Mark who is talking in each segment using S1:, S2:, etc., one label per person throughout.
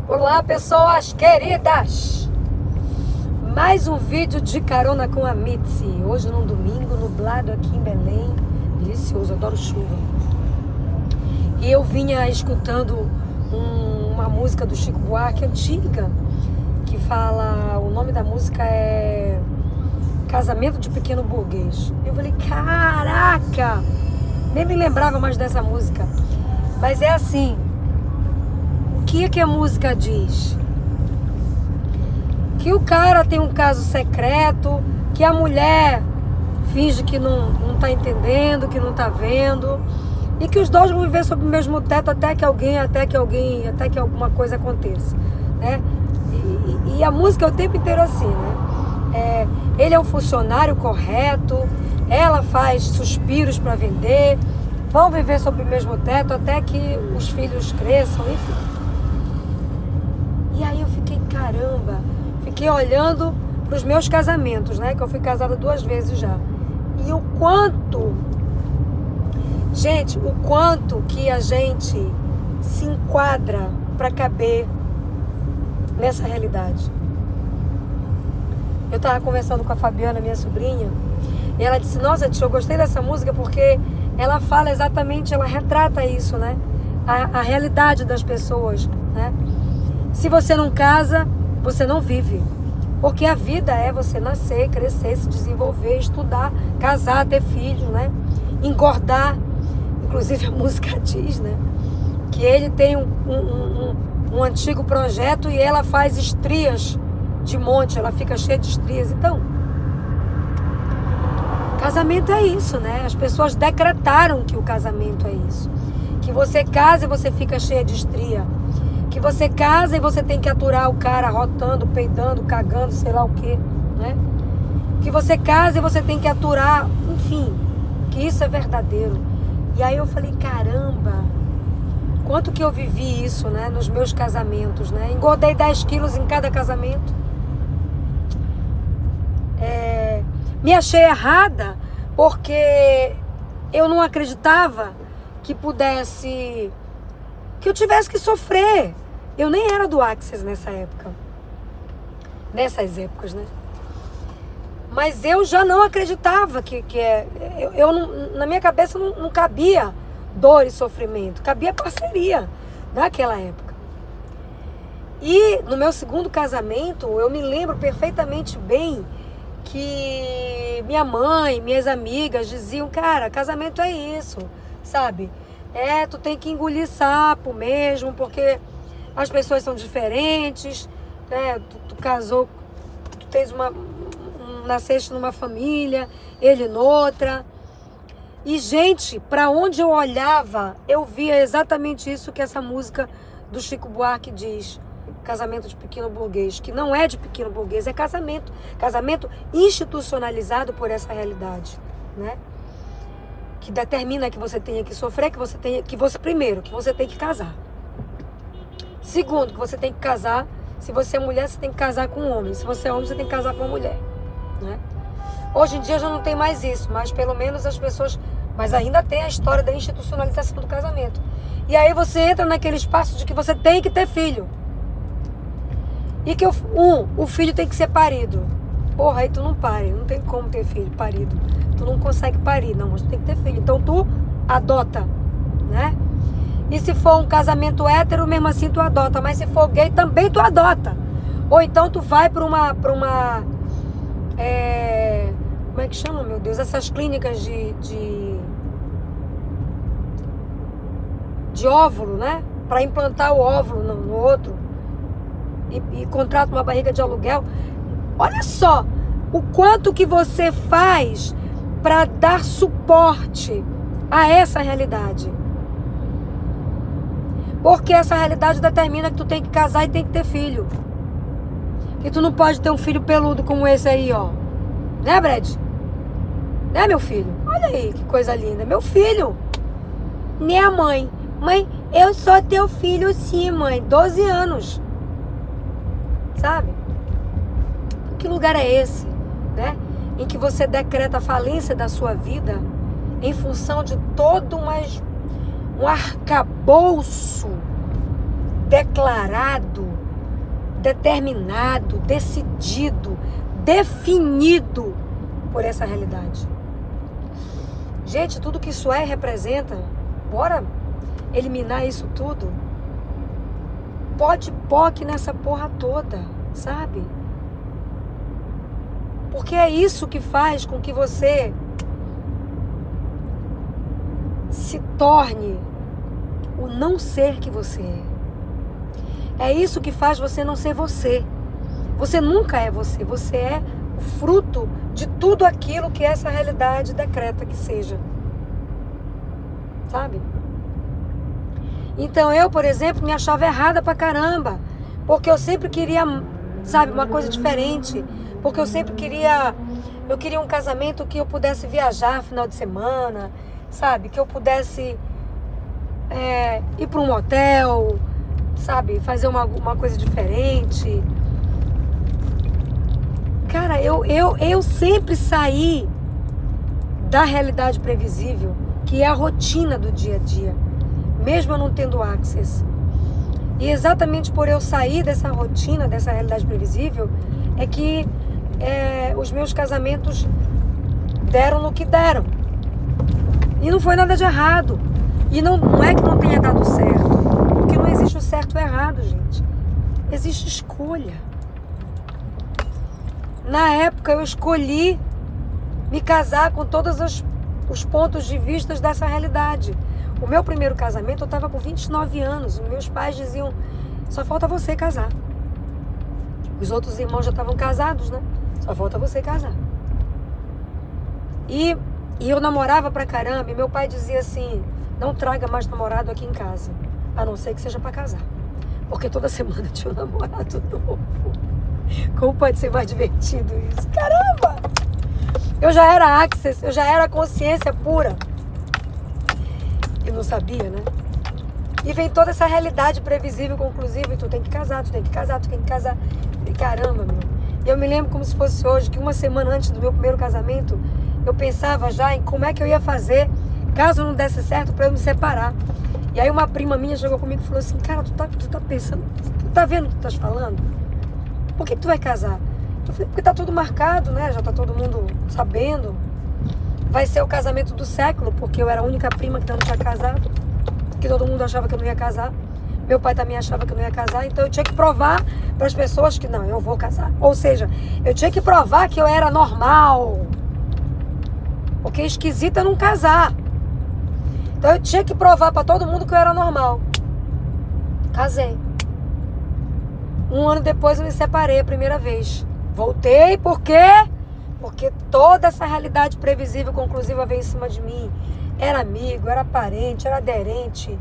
S1: Olá, pessoas queridas! Mais um vídeo de carona com a Mitzi. Hoje num domingo, nublado aqui em Belém. Delicioso, adoro chuva. E eu vinha escutando uma música do Chico Buarque antiga, que fala, o nome da música é Casamento de Pequeno Burguês. Eu falei, caraca! Nem me lembrava mais dessa música. Mas é assim, o que é que a música diz? Que o cara tem um caso secreto, que a mulher finge que não tá entendendo, que não tá vendo, e que os dois vão viver sob o mesmo teto até que alguma coisa aconteça, né? E a música é o tempo inteiro assim, né? Ele é um funcionário correto, ela faz suspiros para vender, vão viver sob o mesmo teto até que os filhos cresçam, enfim. E aí eu fiquei, caramba, fiquei olhando para os meus casamentos, né? Que eu fui casada 2 vezes já. E o quanto, gente, o quanto que a gente se enquadra para caber nessa realidade. Eu estava conversando com a Fabiana, minha sobrinha, e ela disse, nossa, tia, eu gostei dessa música porque ela fala exatamente, ela retrata isso, né? A realidade das pessoas, né? Se você não casa, você não vive. Porque a vida é você nascer, crescer, se desenvolver, estudar, casar, ter filhos, né? Engordar. Inclusive a música diz, né? Que ele tem um antigo projeto e ela faz estrias de monte, ela fica cheia de estrias. Então, casamento é isso, né? As pessoas decretaram que o casamento é isso. Que você casa e você fica cheia de estria. Que você casa e você tem que aturar o cara rotando, peidando, cagando, sei lá o quê, né? Que você casa e você tem que aturar, enfim, que isso é verdadeiro. E aí eu falei, caramba, quanto que eu vivi isso, né, nos meus casamentos, né? Engordei 10 quilos em cada casamento. Me achei errada porque eu não acreditava que eu tivesse que sofrer. Eu nem era do Axis nessa época. Nessas épocas, né? Mas eu já não acreditava na minha cabeça não cabia dor e sofrimento. Cabia parceria naquela época. E no meu segundo casamento, eu me lembro perfeitamente bem que minha mãe, minhas amigas diziam, cara, casamento é isso, sabe? Tu tem que engolir sapo mesmo, porque as pessoas são diferentes, né? Tu casou, tu tens nasceste numa família, ele noutra. E, gente, para onde eu olhava, eu via exatamente isso que essa música do Chico Buarque diz. Casamento de pequeno burguês, que não é de pequeno burguês, é casamento institucionalizado por essa realidade, né? Que determina que você tenha que sofrer, que você tem que casar. Segundo, que você tem que casar, se você é mulher, você tem que casar com um homem. Se você é homem, você tem que casar com uma mulher, né? Hoje em dia já não tem mais isso, mas pelo menos as pessoas... Mas ainda tem a história da institucionalização do casamento. E aí você entra naquele espaço de que você tem que ter filho. E que o filho tem que ser parido. Porra, aí tu não pare, não tem como ter filho parido. Tu não consegue parir, não, mas tu tem que ter filho. Então tu adota, né? E se for um casamento hétero, mesmo assim tu adota. Mas se for gay, também tu adota. Ou então tu vai para uma como é que chama, meu Deus? Essas clínicas de óvulo, né? Para implantar o óvulo no outro. E contrata uma barriga de aluguel. Olha só o quanto que você faz para dar suporte a essa realidade. Porque essa realidade determina que tu tem que casar e tem que ter filho. Que tu não pode ter um filho peludo como esse aí, ó. Né, Brad? Né, meu filho? Olha aí, que coisa linda. Meu filho. Minha mãe. Mãe, eu sou teu filho sim, mãe. 12 anos. Sabe? Que lugar é esse, né? Em que você decreta a falência da sua vida em função de todo um arcabouço declarado, determinado, decidido, definido por essa realidade. Gente, tudo que isso é e representa, bora eliminar isso tudo? Pode POC nessa porra toda, sabe? Porque é isso que faz com que você se torne o não ser que você é. É isso que faz você não ser você. Você nunca é você. Você é o fruto de tudo aquilo que essa realidade decreta que seja. Sabe? Então eu, por exemplo, me achava errada pra caramba. Porque eu sempre queria, sabe, uma coisa diferente. Porque eu sempre queria... Eu queria um casamento que eu pudesse viajar no final de semana. Sabe? Que eu pudesse ir para um motel. Sabe? Fazer uma coisa diferente. Cara, eu sempre saí da realidade previsível, que é a rotina do dia a dia, mesmo eu não tendo access. E exatamente por eu sair dessa rotina, dessa realidade previsível, é que os meus casamentos deram no que deram. E não foi nada de errado. E não é que não tenha dado certo, porque não existe o certo ou errado, gente. Existe escolha. Na época eu escolhi me casar com todos os pontos de vista dessa realidade. O meu primeiro casamento eu estava com 29 anos. Os meus pais diziam, só falta você casar. Os outros irmãos já estavam casados, né? Só falta você casar. E eu namorava pra caramba. E meu pai dizia assim, não traga mais namorado aqui em casa. A não ser que seja pra casar. Porque toda semana tinha um namorado novo. Como pode ser mais divertido isso? Caramba! Eu já era access, eu já era consciência pura. E não sabia, né? E vem toda essa realidade previsível, conclusiva, e tu tem que casar, tu tem que casar, tu tem que casar. E caramba, meu. E eu me lembro como se fosse hoje, que uma semana antes do meu primeiro casamento, eu pensava já em como é que eu ia fazer, caso não desse certo, pra eu me separar. E aí uma prima minha chegou comigo e falou assim, cara, tu tá pensando, tu tá vendo o que tu estás falando? Por que tu vai casar? Eu falei, porque tá tudo marcado, né? Já tá todo mundo sabendo. Vai ser o casamento do século, porque eu era a única prima que não tinha casado. Que todo mundo achava que eu não ia casar. Meu pai também achava que eu não ia casar. Então eu tinha que provar para as pessoas que não, eu vou casar. Ou seja, eu tinha que provar que eu era normal. Porque esquisito é não casar. Então eu tinha que provar para todo mundo que eu era normal. Casei. Um ano depois eu me separei a primeira vez. Voltei, por quê? Porque toda essa realidade previsível, conclusiva, veio em cima de mim. Era amigo, era parente, era aderente,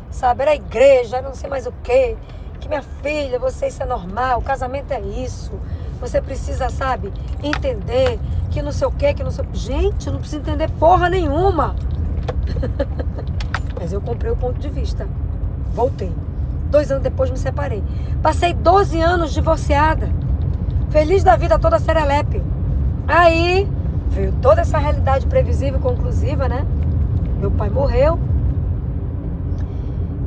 S1: sabe? Era igreja, era não sei mais o quê. Que minha filha, isso é normal, o casamento é isso. Você precisa, sabe, entender que não sei o quê, que não sei... Gente, eu não preciso entender porra nenhuma. Mas eu comprei o ponto de vista. Voltei. 2 anos depois me separei. Passei 12 anos divorciada. Feliz da vida toda serelepe. Aí veio toda essa realidade previsível e conclusiva, né? Meu pai morreu.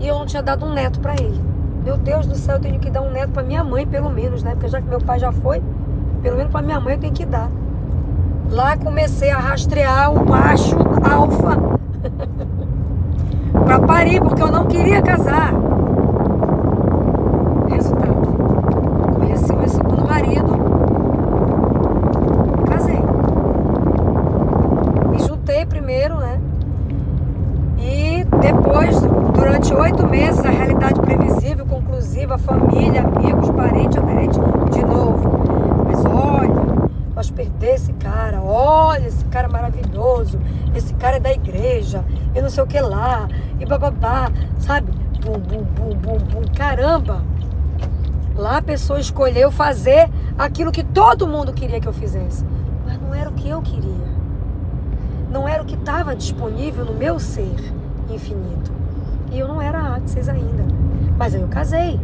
S1: E eu não tinha dado um neto pra ele. Meu Deus do céu, eu tenho que dar um neto pra minha mãe, pelo menos, né? Porque já que meu pai já foi, pelo menos pra minha mãe eu tenho que dar. Lá comecei a rastrear o macho alfa pra parir, porque eu não queria casar. Resultado, conheci o meu segundo marido, casei. Me juntei primeiro, né? E depois, durante 8 meses, a realidade previsível, conclusiva, família, amigos, parente, aderente, de novo. Mas olha, posso perder esse cara, olha, esse cara é maravilhoso, esse cara é da igreja, e não sei o que lá, e bababá, sabe? Bum, bum, bum, bum, bum, caramba! Lá a pessoa escolheu fazer aquilo que todo mundo queria que eu fizesse. Mas não era o que eu queria. Não era o que estava disponível no meu ser infinito. E eu não era access ainda. Mas aí eu casei.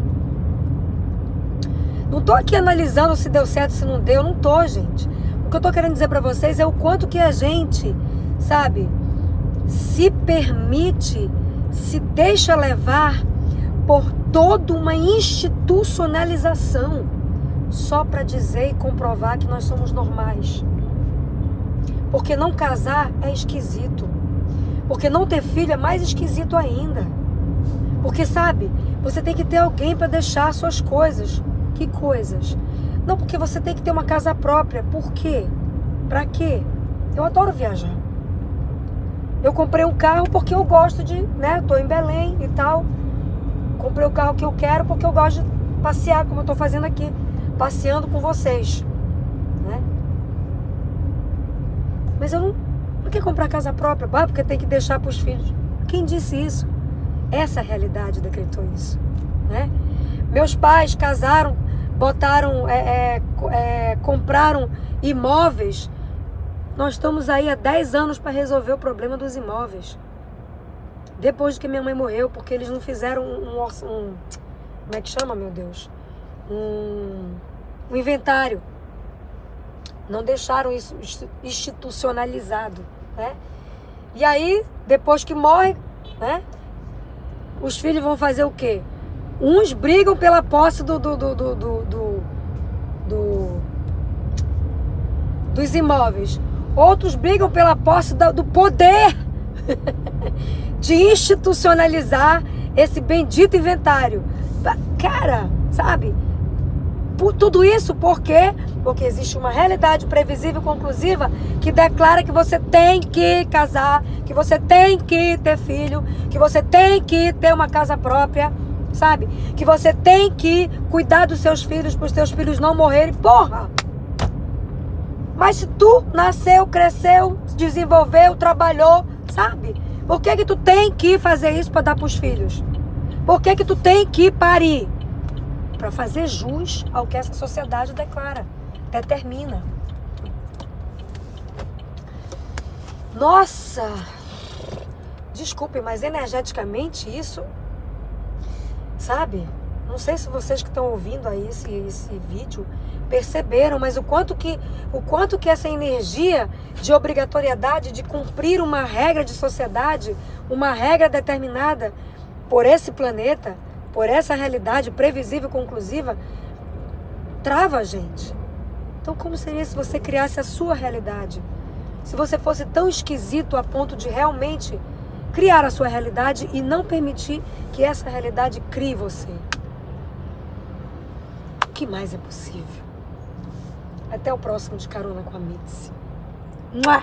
S1: Não tô aqui analisando se deu certo, se não deu. Não tô, gente. O que eu tô querendo dizer pra vocês é o quanto que a gente, sabe, se permite, se deixa levar por toda uma institucionalização só para dizer e comprovar que nós somos normais. Porque não casar é esquisito. Porque não ter filho é mais esquisito ainda. Porque, sabe, você tem que ter alguém para deixar suas coisas. Que coisas? Não, porque você tem que ter uma casa própria. Por quê? Pra quê? Eu adoro viajar. Eu comprei um carro porque eu gosto de, né? Tô em Belém e tal. Comprei o carro que eu quero porque eu gosto de passear, como eu tô fazendo aqui. Passeando com vocês. Né? Mas eu não... Por que comprar casa própria? Porque tem que deixar pros filhos. Quem disse isso? Essa realidade decretou isso. Né? Meus pais casaram, botaram, compraram imóveis. Nós estamos aí há 10 anos para resolver o problema dos imóveis. Depois que minha mãe morreu, porque eles não fizeram como é que chama, meu Deus? Um inventário. Não deixaram isso institucionalizado, né? E aí, depois que morre, né? Os filhos vão fazer o quê? Uns brigam pela posse dos imóveis. Outros brigam pela posse do poder de institucionalizar esse bendito inventário. Cara, sabe? Por tudo isso, por quê? Porque existe uma realidade previsível e conclusiva que declara que você tem que casar, que você tem que ter filho, que você tem que ter uma casa própria, sabe? Que você tem que cuidar dos seus filhos para os seus filhos não morrerem. Porra! Mas se tu nasceu, cresceu, desenvolveu, trabalhou, sabe? Por que tu tem que fazer isso para dar para os filhos? Por que tu tem que parir? Para fazer jus ao que essa sociedade declara, determina. Nossa! Desculpe, mas energeticamente isso, sabe? Não sei se vocês que estão ouvindo aí esse vídeo perceberam, mas o quanto que essa energia de obrigatoriedade de cumprir uma regra de sociedade, uma regra determinada por esse planeta, por essa realidade previsível e conclusiva, trava a gente. Então, como seria se você criasse a sua realidade? Se você fosse tão esquisito a ponto de realmente criar a sua realidade e não permitir que essa realidade crie você? O que mais é possível? Até o próximo de Carona com a Mitzi. Mua!